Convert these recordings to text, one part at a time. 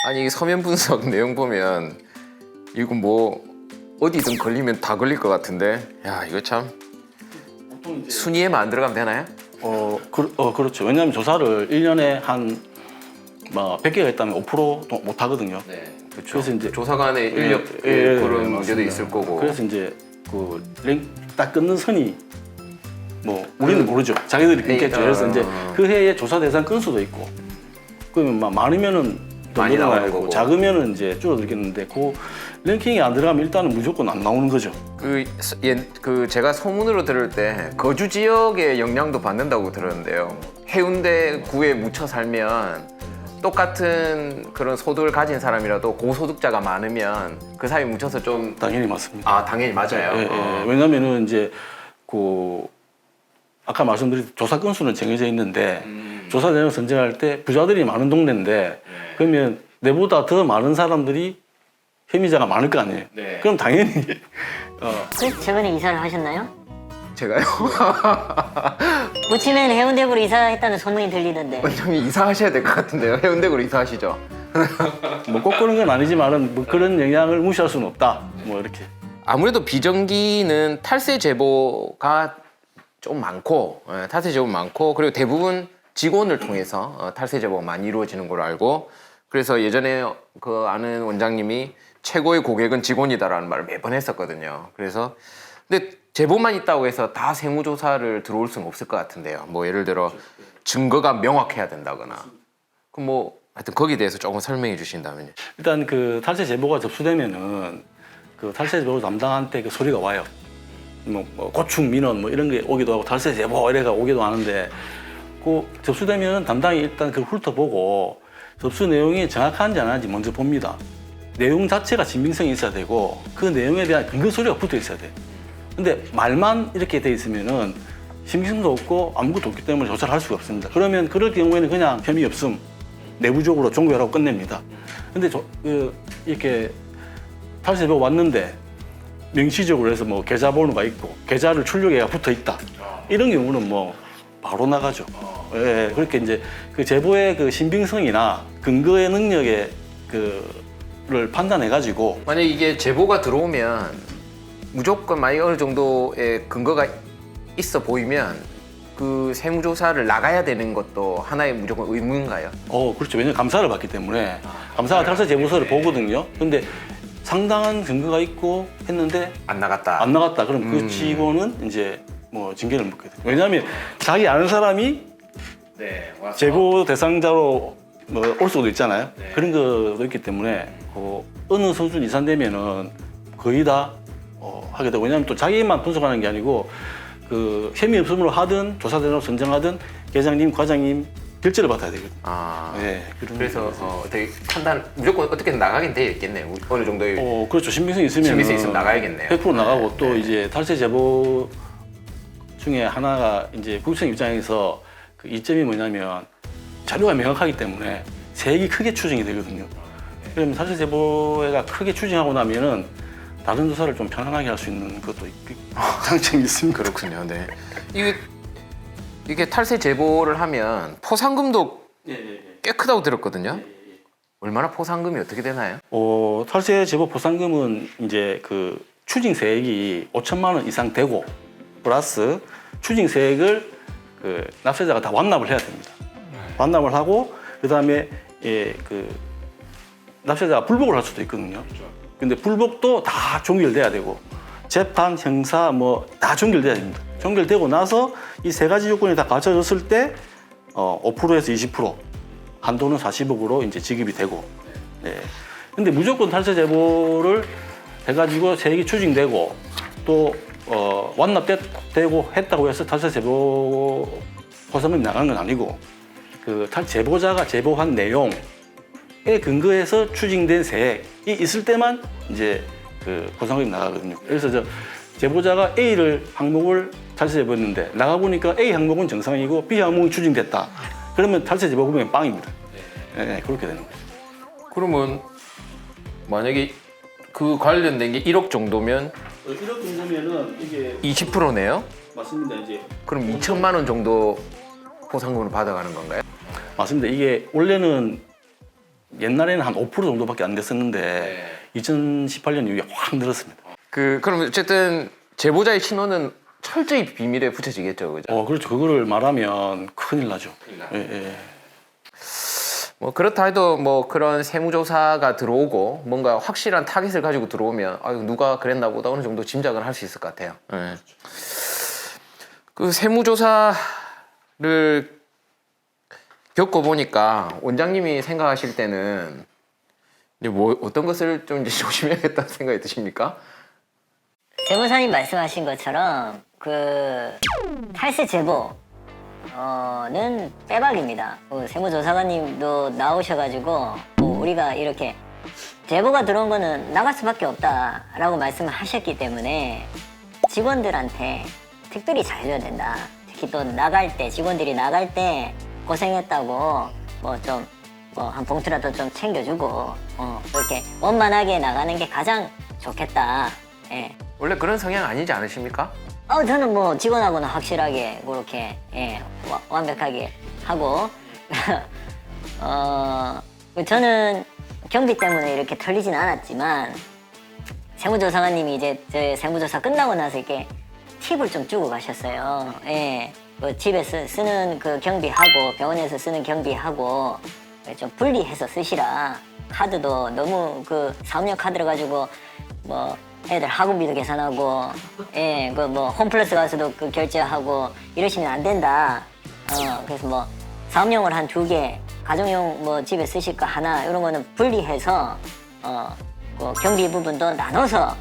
아니 이 서면 분석 내용 보면 이거 뭐 어디든 걸리면 다 걸릴 것 같은데 야 이거 참 보통 이제 순위에만 안 들어가면 되나요? 그렇죠. 왜냐하면 조사를 1년에 한 뭐 100개가 있다면 5%도 못 하거든요. 네. 그렇죠. 그래서 이제 조사관의 인력 그런 문제도 맞습니다. 있을 거고. 그래서 이제 그 딱 끊는 선이 뭐 우리는 모르죠. 자기들이 끊겠죠. 그래서 이제 그 해에 조사 대상 건수도 있고 그러면 막 많으면은 더 많이 늘어나야 나오는 되고 거고. 작으면은 이제 줄어들겠는데 그 랭킹이 안 들어가면 일단은 무조건 안 나오는 거죠. 그 제가 소문으로 들을 때 거주 지역의 영향도 받는다고 들었는데요. 해운대 구에 묻혀 살면 똑같은 그런 소득을 가진 사람이라도 고소득자가 많으면 그 사이에 묻혀서 좀 당연히 맞습니다. 당연히 맞아요. 예, 예. 왜냐면은 이제 그 아까 말씀드린 조사 건수는 정해져 있는데 조사 대상 선정할 때 부자들이 많은 동네인데 그러면 내보다 더 많은 사람들이 혐의자가 많을 거 아니에요. 네. 그럼 당연히 그 최근에 이사를 하셨나요? 제가요? 부치면 해운대구로 이사했다는 소문이 들리던데. 원장님 이사하셔야 될 것 같은데요. 해운대구로 이사하시죠. 뭐 꼭 그런 건 아니지만은 뭐 그런 영향을 무시할 수는 없다. 뭐 이렇게. 아무래도 비정기는 탈세 제보가 좀 많고 탈세 제보 많고 그리고 대부분 직원을 통해서 탈세 제보가 많이 이루어지는 걸로 알고 그래서 예전에 그 아는 원장님이 최고의 고객은 직원이다라는 말을 매번 했었거든요. 그래서 근데 제보만 있다고 해서 다 세무조사를 들어올 수는 없을 것 같은데요. 뭐 예를 들어 증거가 명확해야 된다거나 그럼 뭐 하여튼 거기에 대해서 조금 설명해 주신다면요. 일단 그 탈세 제보가 접수되면은 그 탈세 제보 담당한테 그 소리가 와요. 뭐 고충 민원 뭐 이런 게 오기도 하고 탈세 제보 이래가 오기도 하는데 그 접수되면 담당이 일단 그걸 훑어보고 접수 내용이 정확한지 안 한지 먼저 봅니다. 내용 자체가 신빙성이 있어야 되고 그 내용에 대한 근거 소리가 붙어 있어야 돼. 근데 말만 이렇게 돼 있으면은 신빙성도 없고 아무것도 없기 때문에 조사를 할 수가 없습니다. 그러면 그럴 경우에는 그냥 혐의 없음 내부적으로 종결하고 끝냅니다. 근데 이렇게 탈세 제보 왔는데 명시적으로 해서 뭐 계좌번호가 있고 계좌를 출력해가 붙어 있다. 이런 경우는 뭐 바로 나가죠. 예, 그렇게 이제 그 제보의 그 신빙성이나 근거의 능력의 그를 판단해 가지고 만약 이게 제보가 들어오면 무조건 만약 어느 정도의 근거가 있어 보이면 그 세무조사를 나가야 되는 것도 하나의 무조건 의무인가요? 그렇죠. 왜냐면 감사를 받기 때문에 감사가 탈세 제보서를 보거든요. 근데 상당한 근거가 있고 했는데 안 나갔다. 안 나갔다. 그럼 그 직원은 이제 뭐 징계를 먹게 돼요. 왜냐하면 자기 아는 사람이 네, 와서. 제보 대상자로 뭐 올 수도 있잖아요. 그런 것도 있기 때문에 어느 수준 이상 되면은 거의 다 하게 되고 왜냐하면 또 자기만 분석하는 게 아니고 그 혐의 없음으로 하든 조사 대상으로 선정하든 계장님, 과장님 결재를 받아야 되거든요. 네, 그래서 어떻게 판단 무조건 어떻게든 나가긴 돼 있겠네요. 어느 정도의 그렇죠. 신빙성이 있으면 신빙성 있으면 나가야겠네요. 100% 나가고 또 이제 탈세 제보 중에 하나가 이제 국세청 입장에서 그 이점이 뭐냐면 자료가 명확하기 때문에 세액이 크게 추징이 되거든요. 그러면 탈세 제보가 크게 추징하고 나면은 다른 조사를 좀 편안하게 할 수 있는 것도 장점이 있습니다. 그렇군요. 네. 이게 탈세 제보를 하면 포상금도 꽤 크다고 들었거든요. 얼마나 포상금이 어떻게 되나요? 탈세 제보 포상금은 이제 그 추징세액이 5천만 원 이상 되고 플러스 추징세액을 그 납세자가 다 완납을 해야 됩니다. 완납을 하고 그다음에 그 납세자가 불복을 할 수도 있거든요. 근데 불복도 다 종결돼야 되고 재판, 형사 뭐 다 종결돼야 됩니다. 종결되고 나서 이 세 가지 요건이 다 갖춰졌을 때 5%에서 20% 한도는 40억으로 이제 지급이 되고. 네. 근데 무조건 탈세 제보를 해가지고 세액이 추징되고 또 완납되고 했다고 해서 탈세 제보 포상금이 나가는 건 아니고 그 제보자가 제보한 내용에 근거해서 추징된 세액이 있을 때만 이제 그 포상금이 나가거든요. 그래서 제보자가 A를 항목을 탈세 제보했는데 나가 보니까 A 항목은 정상이고 B 항목이 추징됐다. 그러면 탈세 제보금액은 빵입니다. 네, 그렇게 되는 거죠. 그러면 만약에 그 관련된 게 1억 정도면 1억 정도면은 이게 20%네요? 맞습니다. 이제 그럼 2천만 원 정도 포상금을 받아가는 건가요? 맞습니다. 이게 원래는 옛날에는 한 5% 정도밖에 안 됐었는데 2018년 이후에 확 늘었습니다. 그럼 어쨌든 제보자의 신원은 철저히 비밀에 붙여지겠죠, 그죠? 그렇죠. 그거를 말하면 큰일 나죠. 예. 뭐 그렇다 해도 뭐 그런 세무조사가 들어오고 뭔가 확실한 타깃을 가지고 들어오면 아유 누가 그랬나 보다 어느 정도 짐작을 할 수 있을 것 같아요. 예. 그 세무조사를 겪어보니까 원장님이 생각하실 때는 이제 뭐 어떤 것을 좀 이제 조심해야겠다는 생각이 드십니까? 세무사님 말씀하신 것처럼 그 탈세 제보는 빼박입니다. 세무조사관님도 나오셔가지고 우리가 이렇게 제보가 들어온 거는 나갈 수밖에 없다라고 말씀을 하셨기 때문에 직원들한테 특별히 잘해줘야 된다. 특히 또 나갈 때 직원들이 나갈 때 고생했다고 뭐 좀 뭐 한 봉투라도 좀 챙겨주고 그렇게 원만하게 나가는 게 가장 좋겠다. 예. 원래 그런 성향 아니지 않으십니까? 저는 뭐 직원하고는 확실하게 그렇게 완벽하게 하고 저는 경비 때문에 이렇게 털리진 않았지만 세무조사관님이 이제 저 세무조사 끝나고 나서 이렇게 팁을 좀 주고 가셨어요. 예. 그 집에서 쓰는 그 경비하고 병원에서 쓰는 경비하고 좀 분리해서 쓰시라. 카드도 너무 그 사업용 카드를 가지고 뭐 애들 학원비도 계산하고 그 뭐 홈플러스 가서도 그 결제하고 이러시면 안 된다. 그래서 뭐 사업용을 한 2개, 가정용 뭐 집에 쓰실 거 하나 이런 거는 분리해서 그 경비 부분도 나눠서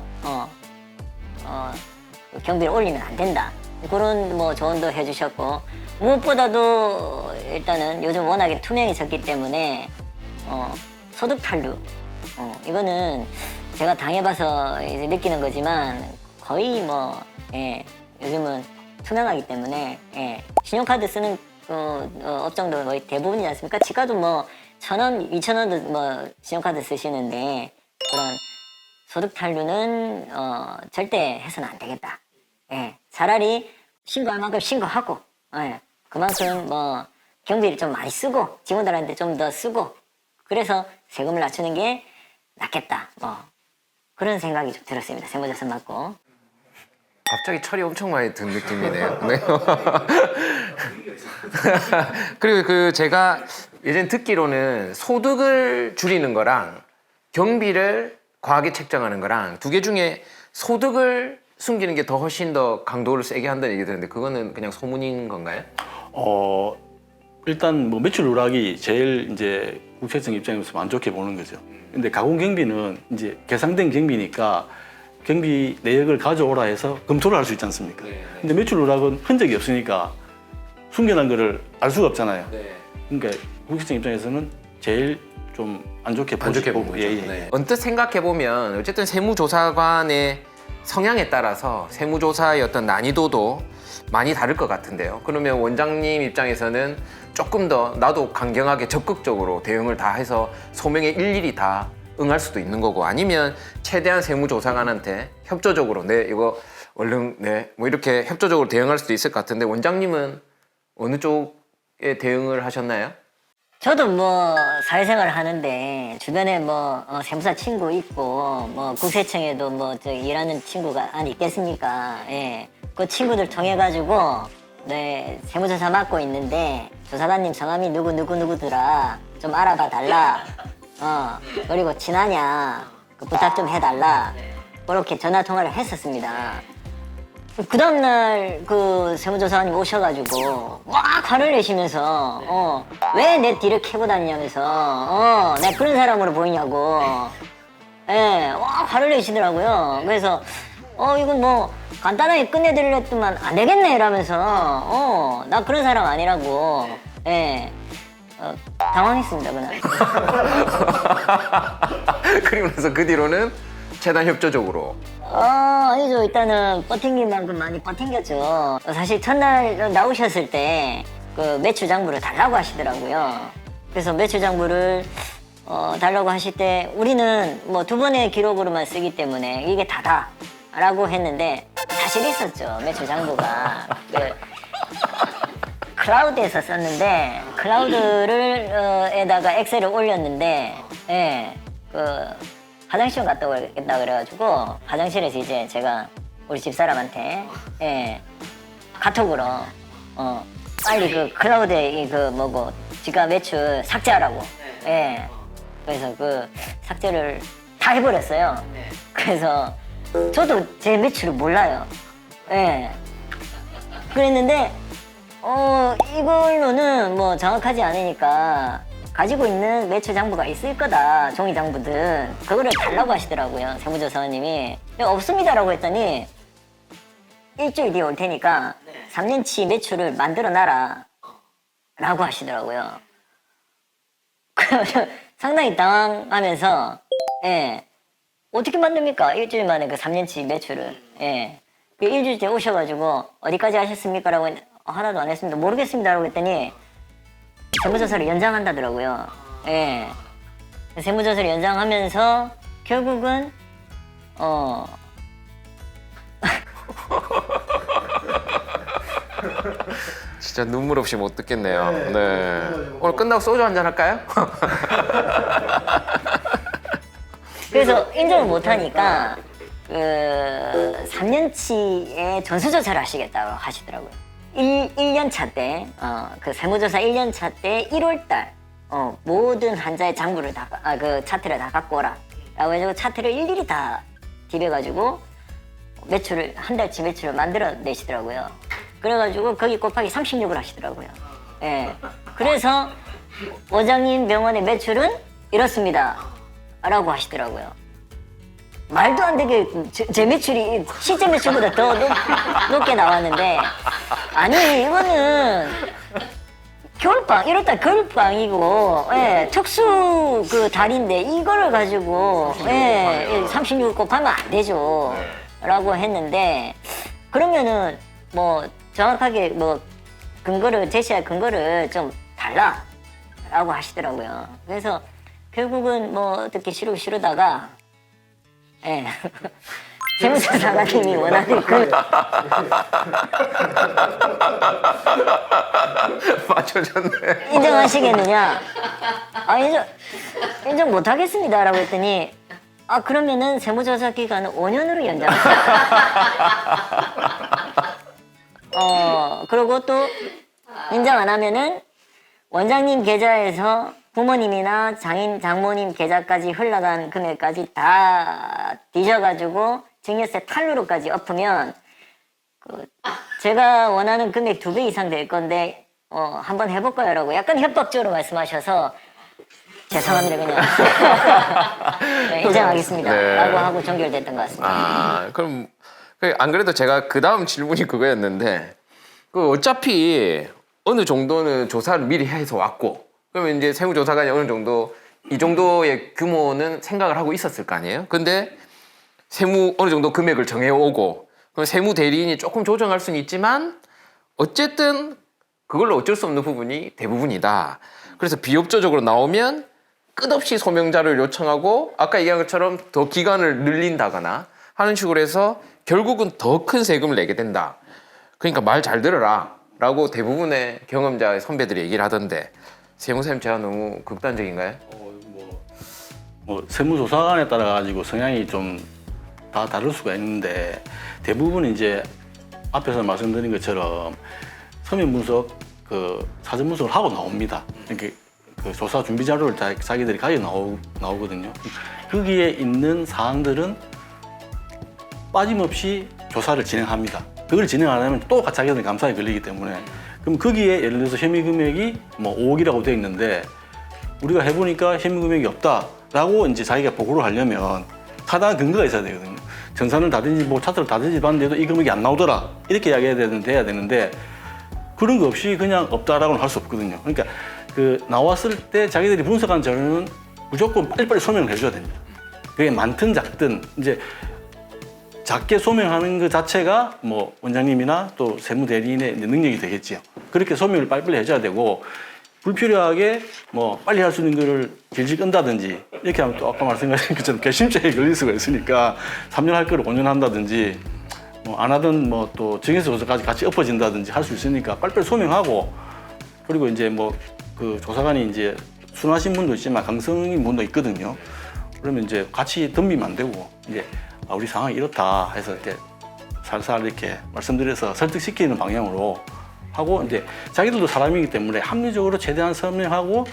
그 경비를 올리면 안 된다. 그런 뭐 조언도 해주셨고 무엇보다도 일단은 요즘 워낙에 투명해졌기 때문에 소득 탄루 이거는 제가 당해봐서 이제 느끼는 거지만 거의 뭐 요즘은 투명하기 때문에 신용카드 쓰는 업종도 거의 대부분이지 않습니까? 지가도 뭐 1,000원, 2,000원도 뭐 신용카드 쓰시는데 그런 소득 탄루는 절대 해서는 안 되겠다. 차라리 신고할 만큼 신고하고 그만큼 뭐 경비를 좀 많이 쓰고 직원들한테 좀 더 쓰고 그래서 세금을 낮추는 게 낫겠다. 뭐 그런 생각이 좀 들었습니다. 세무조사 맡고. 갑자기 철이 엄청 많이 든 느낌이네요. 네. 그리고 그 제가 예전 듣기로는 소득을 줄이는 거랑 경비를 과하게 책정하는 거랑 두 개 중에 소득을 숨기는 게 더 훨씬 더 강도를 세게 한다는 얘기 들었는데 그거는 그냥 소문인 건가요? 일단 뭐 매출 누락이 제일 이제 국세청 입장에서 안 좋게 보는 거죠. 근데 가공 경비는 이제 계상된 경비니까 경비 내역을 가져오라 해서 검토를 할 수 있지 않습니까? 근데 매출 누락은 흔적이 없으니까 숨겨놓은 거를 알 수가 없잖아요. 그러니까 국세청 입장에서는 제일 좀 안 좋게 안 좋게 보고 보고 언뜻 생각해 보면 어쨌든 세무조사관의 성향에 따라서 세무조사의 어떤 난이도도 많이 다를 것 같은데요. 그러면 원장님 입장에서는 조금 더 나도 강경하게 적극적으로 대응을 다 해서 소명에 일일이 다 응할 수도 있는 거고 아니면 최대한 세무조사관한테 협조적으로 이거 얼른 뭐 이렇게 협조적으로 대응할 수도 있을 것 같은데 원장님은 어느 쪽에 대응을 하셨나요? 저도 뭐 사회생활을 하는데 주변에 뭐 세무사 친구 있고 뭐 국세청에도 뭐 저 일하는 친구가 안 있겠습니까? 그 친구들 통해 가지고 세무조사 맡고 있는데 조사관님 성함이 누구더라 좀 알아봐 달라. 그리고 친하냐 그 부탁 좀 해달라. 그렇게 전화 통화를 했었습니다. 그 다음날 그 세무조사관님 오셔가지고 막 화를 내시면서 왜 내 뒤를 캐고 다니냐면서 내가 그런 사람으로 보이냐고 화를 내시더라고요. 그래서 이건 뭐 간단하게 끝내드리려 했더만 안 되겠네 이러면서 나 그런 사람 아니라고 당황했습니다 그날. 그리고 나서 그 뒤로는 최대한 협조적으로 아니죠. 일단은 버틴긴 만큼 많이 버틴겼죠. 사실 첫날 나오셨을 때 그 매출 장부를 달라고 하시더라고요. 그래서 매출 장부를 달라고 하실 때 우리는 뭐 2번의 기록으로만 쓰기 때문에 이게 다다라고 했는데 사실 있었죠. 매출 장부가 클라우드에서 썼는데 클라우드를 에다가 엑셀을 올렸는데, 예, 그 화장실 갔다 오겠다 그래가지고 화장실에서 이제 제가 우리 집사람한테 예, 카톡으로 빨리 그 클라우드에 그 뭐고 지가 매출 삭제하라고. 예. 그래서 그 삭제를 다 해버렸어요. 그래서 저도 제 매출을 몰라요. 예. 그랬는데 이걸로는 뭐 정확하지 않으니까 가지고 있는 매출 장부가 있을 거다. 종이 장부든 그거를 달라고 하시더라고요. 세무조사원님이. 없습니다라고 했더니 일주일 뒤에 올 테니까 3년치 매출을 만들어 놔라 라고 하시더라고요. 그래서 상당히 당황하면서 예, 어떻게 만듭니까? 일주일 만에 그 3년치 매출을. 예. 그 일주일째 오셔가지고 어디까지 하셨습니까? 라고 했는데 하나도 안 했습니다. 모르겠습니다. 라고 했더니 세무조사를 연장한다더라고요. 예. 세무조사를 연장하면서 결국은 진짜 눈물 없이 못 듣겠네요. 네. 오늘 끝나고 소주 한잔 할까요? 그래서 인정을 못하니까 그 3년치의 전수조사를 하시겠다고 하시더라고요. 1년 차 때, 그 세무조사 1년 차 때 1월 달, 모든 환자의 장부를 그 차트를 다 갖고 오라. 라고 해가지고 차트를 일일이 다 디벼가지고 매출을, 한 달치 매출을 만들어 내시더라고요. 그래가지고 거기 곱하기 36을 하시더라고요. 예. 그래서 원장님 병원의 매출은 이렇습니다. 라고 하시더라고요. 말도 안 되게 제 매출이 실제 매출보다 더 높게 나왔는데, 아니 이거는 겨울방 1월달 겨울방이고 예, 특수 그 달인데 이거를 가지고 예, 36을 곱하면 안 되죠 라고 했는데, 그러면은 뭐 정확하게 뭐 근거를 제시할 근거를 좀 달라 라고 하시더라고요. 그래서 결국은 뭐 어떻게 시루다가 예. 세무조사관님이 원하는 그 맞춰줬네. 인정하시겠느냐? 인정 못하겠습니다 라고 했더니 그러면은 세무조사 기간은 5년으로 연장하자. 그리고 또 인정 안 하면은 원장님 계좌에서 부모님이나 장모님 계좌까지 흘러간 금액까지 다 뒤져가지고 증여세 탈루로까지 엎으면 제가 원하는 금액 2배 이상 될 건데 한번 해볼까요? 라고 약간 협박적으로 말씀하셔서 죄송합니다 그냥 네, 인정하겠습니다 네. 라고 하고 종결됐던 것 같습니다. 그럼 안 그래도 제가 그 다음 질문이 그거였는데, 그 어차피 어느 정도는 조사를 미리 해서 왔고, 그러면 이제 세무조사관이 어느 정도 이 정도의 규모는 생각을 하고 있었을 거 아니에요? 근데 어느 정도 금액을 정해오고, 그럼 세무 대리인이 조금 조정할 수는 있지만 어쨌든 그걸로 어쩔 수 없는 부분이 대부분이다. 그래서 비협조적으로 나오면 끝없이 소명자를 요청하고 아까 얘기한 것처럼 더 기간을 늘린다거나 하는 식으로 해서 결국은 더 큰 세금을 내게 된다. 그러니까 말 잘 들어라 라고 대부분의 경험자 선배들이 얘기를 하던데, 세무사님 제가 너무 극단적인가요? 뭐 세무조사관에 따라 가지고 성향이 좀 다 다를 수가 있는데, 대부분 이제 앞에서 말씀드린 것처럼 서면 분석, 그 사전 분석을 하고 나옵니다. 이렇게 그 조사 준비 자료를 다 자기들이 가지고 나오거든요. 거기에 있는 사항들은 빠짐없이 조사를 진행합니다. 그걸 진행 안 하면 또 자기들이 감사에 걸리기 때문에, 그럼 거기에 예를 들어서 혐의 금액이 뭐 5억이라고 되어 있는데 우리가 해보니까 혐의 금액이 없다라고 이제 자기가 보고를 하려면 타당한 근거가 있어야 되거든요. 정산을 다든지 뭐 차트를 다든지 봤는데도 이 금액이 안 나오더라 이렇게 이야기해야 되는데 그런 거 없이 그냥 없다라고는 할 수 없거든요. 그러니까 그 나왔을 때 자기들이 분석한 자료는 무조건 빨리빨리 소명을 해줘야 됩니다. 그게 많든 작든 이제 작게 소명하는 것 자체가 뭐 원장님이나 또 세무대리인의 능력이 되겠지요. 그렇게 소명을 빨리빨리 해줘야 되고, 불필요하게 뭐 빨리 할 수 있는 거를 질질 끈다든지 이렇게 하면 또 아까 말씀하신 것처럼 괘씸죄에 걸릴 수가 있으니까 3년 할 거를 5년 한다든지 뭐 안 하던 뭐 또 증여세 조사까지 같이 엎어진다든지 할 수 있으니까 빨리빨리 소명하고, 그리고 이제 뭐 그 조사관이 이제 순하신 분도 있지만 강성인 분도 있거든요. 그러면 이제 같이 덤비면 안 되고 이제 우리 상황이 이렇다 해서 이렇게 살살 이렇게 말씀드려서 설득시키는 방향으로 하고 이제 자기들도 사람이기 때문에 합리적으로 최대한 설명하고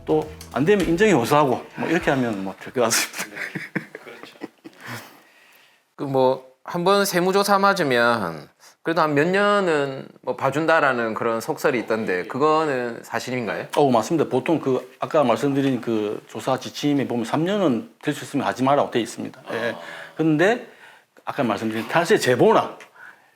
또 안 되면 인정해 호소하고 뭐 이렇게 하면 뭐 될 것 같습니다. 그 뭐 한번 세무조사 맞으면 그래도 한 몇 년은 뭐 봐준다라는 그런 속설이 있던데 그거는 사실인가요? 맞습니다. 보통 그 아까 말씀드린 그 조사 지침에 보면 3년은 될 수 있으면 하지 마라고 돼 있습니다. 예. 그런데 아까 말씀드린 탈세 제보나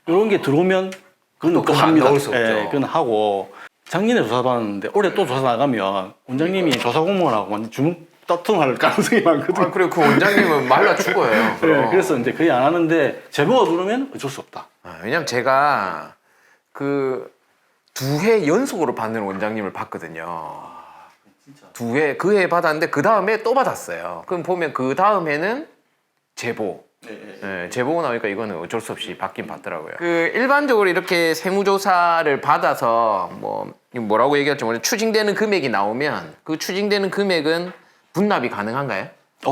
이런 게 들어오면 그건 또 합니다. 넣을 수 없죠. 예, 그건 하고 작년에 조사받았는데 올해 또 조사 나가면 원장님이 조사 공무원하고 완전 주먹 다툼할 가능성이 많거든요. 아, 그리고 그 원장님은 말라 죽어요. 예, 그래서 이제 거의 안 하는데 제보가 들어오면 어쩔 수 없다. 왜냐면 제가 그 2회 연속으로 받는 원장님을 봤거든요. 두 회, 그 해 받았는데 그 다음에 또 받았어요. 그럼 보면 그 다음에는 제보. 네, 제보가 나오니까 이거는 어쩔 수 없이 받긴 받더라고요. 그 일반적으로 이렇게 세무조사를 받아서 뭐라고 얘기할지 모르겠는데 추징되는 금액이 나오면 그 추징되는 금액은 분납이 가능한가요?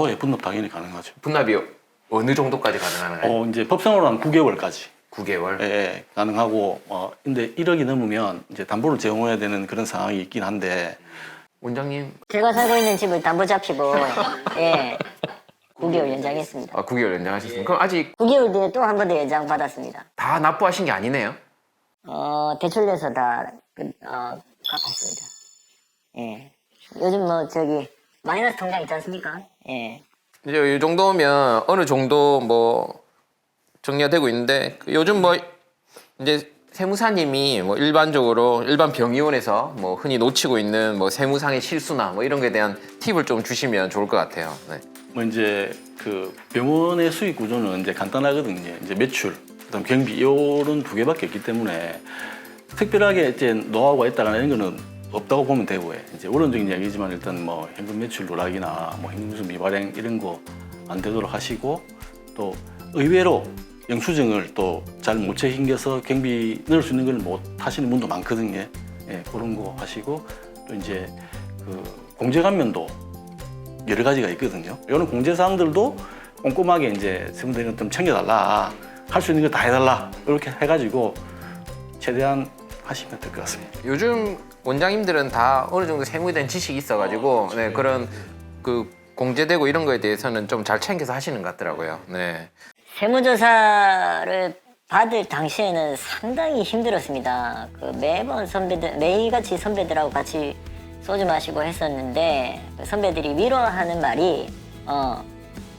예, 분납 당연히 가능하죠. 분납이 어느 정도까지 가능한가요? 이제 법상으로 한 9개월까지. 9개월? 예, 가능하고 근데 1억이 넘으면 이제 담보를 제공해야 되는 그런 상황이 있긴 한데 원장님 제가 살고 있는 집을 담보 잡히고 예 9개월 연장했습니다. 9개월 연장하셨습니다. 그럼 아직 9개월 뒤에 또 한 번 더 연장 받았습니다. 다 납부하신 게 아니네요? 대출 내서 다 갚았습니다. 예. 요즘 뭐 저기 마이너스 통장 있지 않습니까? 예. 이제 이 정도면 어느 정도 뭐 정리가 되고 있는데 요즘 뭐 이제 세무사님이 뭐 일반적으로 일반 병의원에서 뭐 흔히 놓치고 있는 뭐 세무상의 실수나 뭐 이런 거에 대한 팁을 좀 주시면 좋을 것 같아요. 네. 뭐 이제 그 병원의 수익 구조는 이제 간단하거든요. 이제 매출, 그다음 경비 이런 두 개밖에 없기 때문에 특별하게 이제 노하우가 있다거나 이런 거는 없다고 보면 되고요. 이제 원론적인 이야기지만 일단 뭐 현금 매출 누락이나 뭐 현금 수수 미발행 이런 거 안 되도록 하시고 또 의외로 영수증을 또 잘 못 챙겨서 경비 넣을 수 있는 걸 못 하시는 분도 많거든요. 예, 그런 거 하시고 또 이제 그 공제 감면도 여러 가지가 있거든요. 이런 공제 사항들도 꼼꼼하게 이제 세무대리는 좀 챙겨달라, 할 수 있는 거 다 해달라 이렇게 해가지고 최대한 하시면 될 것 같습니다. 요즘 원장님들은 다 어느 정도 세무에 대한 지식이 있어가지고 네, 그런 그 공제되고 이런 거에 대해서는 좀 잘 챙겨서 하시는 것 같더라고요. 네. 세무조사를 받을 당시에는 상당히 힘들었습니다. 그 매번 매일같이 선배들하고 같이 소주 마시고 했었는데 그 선배들이 위로하는 말이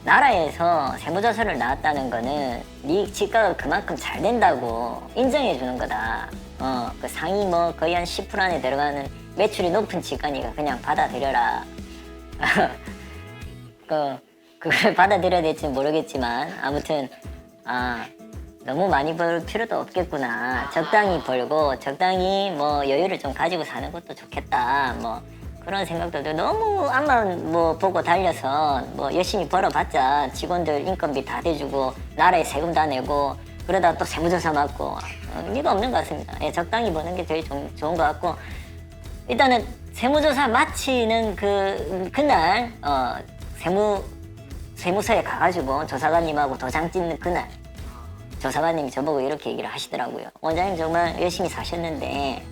나라에서 세무조사를 나왔다는 거는 네 집가가 그만큼 잘 된다고 인정해 주는 거다. 그 상위 뭐 거의 한 10% 안에 들어가는 매출이 높은 집가니까 그냥 받아들여라. 그걸 받아들여야 될지 모르겠지만 아무튼 너무 많이 벌 필요도 없겠구나. 적당히 벌고 적당히 뭐 여유를 좀 가지고 사는 것도 좋겠다. 뭐 그런 생각들도 너무 앞만 뭐 보고 달려서 뭐 열심히 벌어봤자 직원들 인건비 다 대주고 나라에 세금 다 내고 그러다 또 세무조사 맞고 의미가 없는 것 같습니다. 예, 적당히 버는 게 제일 좋은 것 같고 일단은 세무조사 마치는 그날 세무서에 가가지고 조사관님하고 도장 찍는 그날 조사관님이 저보고 이렇게 얘기를 하시더라고요. 원장님 정말 열심히 사셨는데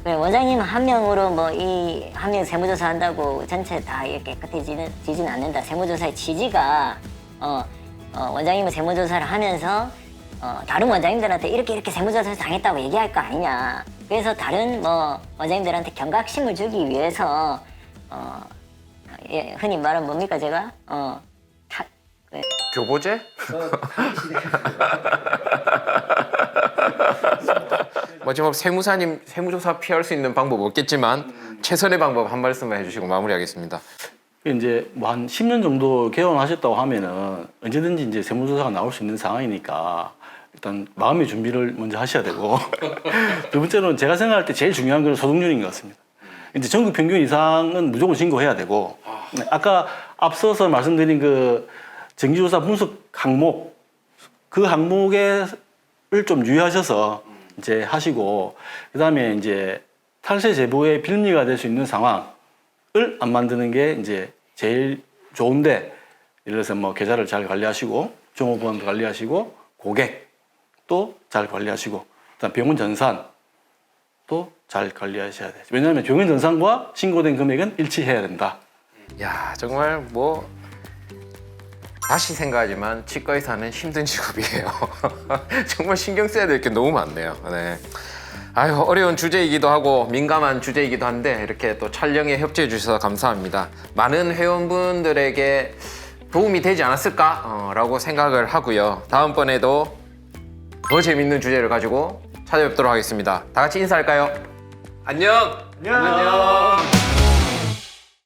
원장님 한 명으로 뭐 이 한 명 세무조사 한다고 전체 다 이렇게 깨끗해지지는 않는다. 세무조사의 취지가 원장님은 세무조사를 하면서 다른 원장님들한테 이렇게 세무조사를 당했다고 얘기할 거 아니냐. 그래서 다른 뭐 원장님들한테 경각심을 주기 위해서 흔히 말하면 뭡니까 제가 교보제? 마지막 세무사님 세무조사 피할 수 있는 방법 없겠지만 최선의 방법 한 말씀만 해주시고 마무리하겠습니다. 이제 뭐 한 10년 정도 개원하셨다고 하면은 언제든지 이제 세무조사가 나올 수 있는 상황이니까 일단 마음의 준비를 먼저 하셔야 되고 두 번째로는 제가 생각할 때 제일 중요한 건 소득률인 것 같습니다. 이제 전국 평균 이상은 무조건 신고해야 되고 아까 앞서서 말씀드린 그 정기조사 분석 항목 그 항목을 좀 유의하셔서 이제 하시고 그다음에 이제 탈세 제보의 빌미가 될 수 있는 상황을 안 만드는 게 이제 제일 좋은데, 예를 들어서 뭐 계좌를 잘 관리하시고 종업원도 관리하시고 고객도 잘 관리하시고 그다음 병원 전산도 잘 관리하셔야 돼요. 왜냐하면 병원 전산과 신고된 금액은 일치해야 된다. 야, 정말 뭐 다시 생각하지만 치과 의사는 힘든 직업이에요. 정말 신경 써야 될 게 너무 많네요. 네. 아유, 어려운 주제이기도 하고 민감한 주제이기도 한데 이렇게 또 촬영에 협조해 주셔서 감사합니다. 많은 회원분들에게 도움이 되지 않았을까? 라고 생각을 하고요. 다음번에도 더 재밌는 주제를 가지고 찾아뵙도록 하겠습니다. 다 같이 인사할까요? 안녕! 안녕.